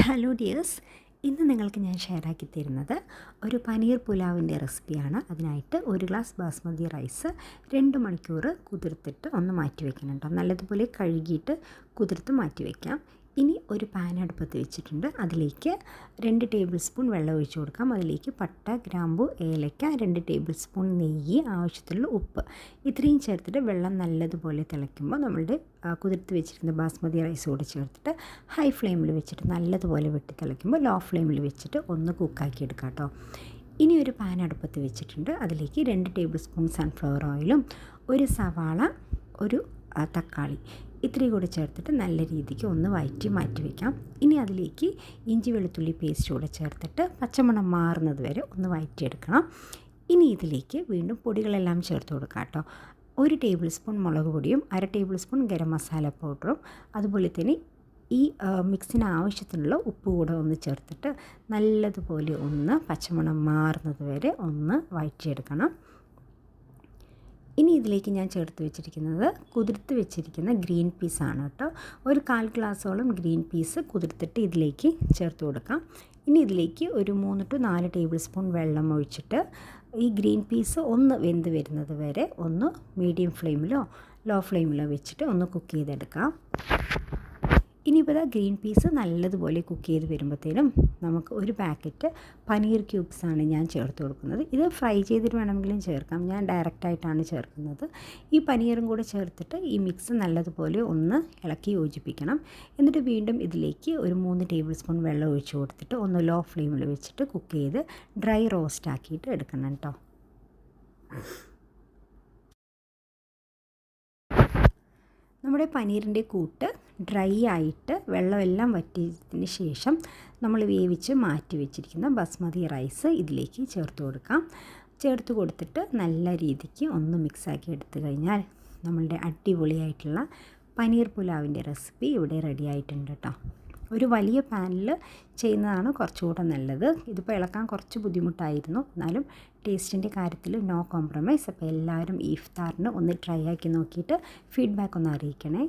Hello dears, ഇന്ന് നിങ്ങൾക്ക് ഞാൻ ഷെയറാക്കി തരുന്നത് ഒരു പനീർ പുലാവിൻ്റെ റെസിപ്പിയാണ്. അതിനായിട്ട് ഒരു ഗ്ലാസ് ബാസ്മതി റൈസ് 2 മണിക്കൂർ കുതിർത്തിട്ട് ഒന്ന് മാറ്റി വയ്ക്കണം കേട്ടോ. നല്ലതുപോലെ കഴുകിയിട്ട് കുതിർത്ത് മാറ്റി വയ്ക്കാം. ഇനി ഒരു പാൻ അടുപ്പത്ത് വെച്ചിട്ടുണ്ട്. അതിലേക്ക് 2 ടേബിൾ സ്പൂൺ വെള്ളം ഒഴിച്ച് കൊടുക്കാം. അതിലേക്ക് പട്ട, ഗ്രാമ്പു, ഏലക്ക, 2 ടേബിൾ സ്പൂൺ നെയ്യ്, ആവശ്യത്തിനുള്ള ഉപ്പ് ഇത്രയും ചേർത്തിട്ട് വെള്ളം നല്ലതുപോലെ തിളയ്ക്കുമ്പോൾ നമ്മളുടെ കുതിർത്ത് വെച്ചിരുന്ന ബാസ്മതി റൈസ് കൂടി ചേർത്തിട്ട് ഹൈ ഫ്ലെയിമിൽ വെച്ചിട്ട് നല്ലതുപോലെ വെട്ടി തിളയ്ക്കുമ്പോൾ ലോ ഫ്ലെയിമിൽ വെച്ചിട്ട് ഒന്ന് കുക്കാക്കി എടുക്കാം കേട്ടോ. ഇനി ഒരു പാൻ അടുപ്പത്ത് വെച്ചിട്ടുണ്ട്. അതിലേക്ക് 2 ടേബിൾ സ്പൂൺ സൺഫ്ലവർ ഓയിലും ഒരു സവാള, ഒരു തക്കാളി ഇത്രയും കൂടി ചേർത്തിട്ട് നല്ല രീതിക്ക് ഒന്ന് വഴറ്റി മാറ്റി വയ്ക്കാം. ഇനി അതിലേക്ക് ഇഞ്ചി വെളുത്തുള്ളി പേസ്റ്റ് കൂടെ ചേർത്തിട്ട് പച്ചമണം മാറുന്നത് വരെ ഒന്ന് വഴറ്റിയെടുക്കണം. ഇനി ഇതിലേക്ക് വീണ്ടും പൊടികളെല്ലാം ചേർത്ത് കൊടുക്കാം കേട്ടോ. 1 ടേബിൾ സ്പൂൺ മുളക് പൊടിയും 1/2 ടേബിൾ സ്പൂൺ ഗരം മസാല പൗഡറും അതുപോലെ തന്നെ ഈ മിക്സിന് ആവശ്യത്തിനുള്ള ഉപ്പ് കൂടെ ഒന്ന് ചേർത്തിട്ട് നല്ലതുപോലെ ഒന്ന് പച്ചമണം മാറുന്നത് വരെ ഒന്ന് വഴറ്റിയെടുക്കണം. ഇനി ഇതിലേക്ക് ഞാൻ ചേർത്ത് വെച്ചിരിക്കുന്നത് കുതിർത്ത് വെച്ചിരിക്കുന്ന ഗ്രീൻ പീസാണ് കേട്ടോ. ഒരു 1/4 ഗ്ലാസ്സോളം ഗ്രീൻ പീസ് കുതിർത്തിട്ട് ഇതിലേക്ക് ചേർത്ത് കൊടുക്കാം. ഇനി ഇതിലേക്ക് ഒരു 3 to 4 ടേബിൾ സ്പൂൺ വെള്ളം ഒഴിച്ചിട്ട് ഈ ഗ്രീൻ പീസ് ഒന്ന് വെന്ത് വരുന്നത് വരെ ഒന്ന് മീഡിയം ഫ്ലെയിമിലോ ലോ ഫ്ലെയിമിലോ വെച്ചിട്ട് ഒന്ന് കുക്ക് ചെയ്തെടുക്കാം. ഇനിയിപ്പോൾ ഗ്രീൻ പീസ് നല്ലതുപോലെ കുക്ക് ചെയ്ത് വരുമ്പോഴത്തേനും നമുക്ക് ഒരു പാക്കറ്റ് പനീർ ക്യൂബ്സാണ് ഞാൻ ചേർത്ത് കൊടുക്കുന്നത്. ഇത് ഫ്രൈ ചെയ്തിട്ട് വേണമെങ്കിലും ചേർക്കാം. ഞാൻ ഡയറക്റ്റായിട്ടാണ് ചേർക്കുന്നത്. ഈ പനീറും കൂടെ ചേർത്തിട്ട് ഈ മിക്സ് നല്ലതുപോലെ ഒന്ന് ഇളക്കി യോജിപ്പിക്കണം. എന്നിട്ട് വീണ്ടും ഇതിലേക്ക് ഒരു 3 ടേബിൾ സ്പൂൺ വെള്ളം ഒഴിച്ച് കൊടുത്തിട്ട് ഒന്ന് ലോ ഫ്ലെയിമിൽ വെച്ചിട്ട് കുക്ക് ചെയ്ത് ഡ്രൈ റോസ്റ്റ് ആക്കിയിട്ട് എടുക്കണം കേട്ടോ. നമ്മുടെ പനീറിൻ്റെ കൂട്ട് ഡ്രൈ ആയിട്ട് വെള്ളമെല്ലാം വറ്റിയതിന് ശേഷം നമ്മൾ വേവിച്ച് മാറ്റി വെച്ചിരിക്കുന്ന ബസ്മതി റൈസ് ഇതിലേക്ക് ചേർത്ത് കൊടുക്കാം. ചേർത്ത് കൊടുത്തിട്ട് നല്ല രീതിക്ക് ഒന്ന് മിക്സാക്കി എടുത്തു കഴിഞ്ഞാൽ നമ്മളുടെ അടിപൊളിയായിട്ടുള്ള പനീർ പുലാവിൻ്റെ റെസിപ്പി ഇവിടെ റെഡി ആയിട്ടുണ്ട് കേട്ടോ. ഒരു വലിയ പാനിൽ ചെയ്യുന്നതാണ് കുറച്ചുകൂടെ നല്ലത്. ഇതിപ്പോൾ ഇളക്കാൻ കുറച്ച് ബുദ്ധിമുട്ടായിരുന്നു, എന്നാലും ടേസ്റ്റിൻ്റെ കാര്യത്തിൽ നോ കോംപ്രമൈസ്. അപ്പോൾ എല്ലാവരും ഈ ഇഫ്താറിന് ഒന്ന് ട്രൈ ആക്കി നോക്കിയിട്ട് ഫീഡ്ബാക്ക് ഒന്ന് അറിയിക്കണേ.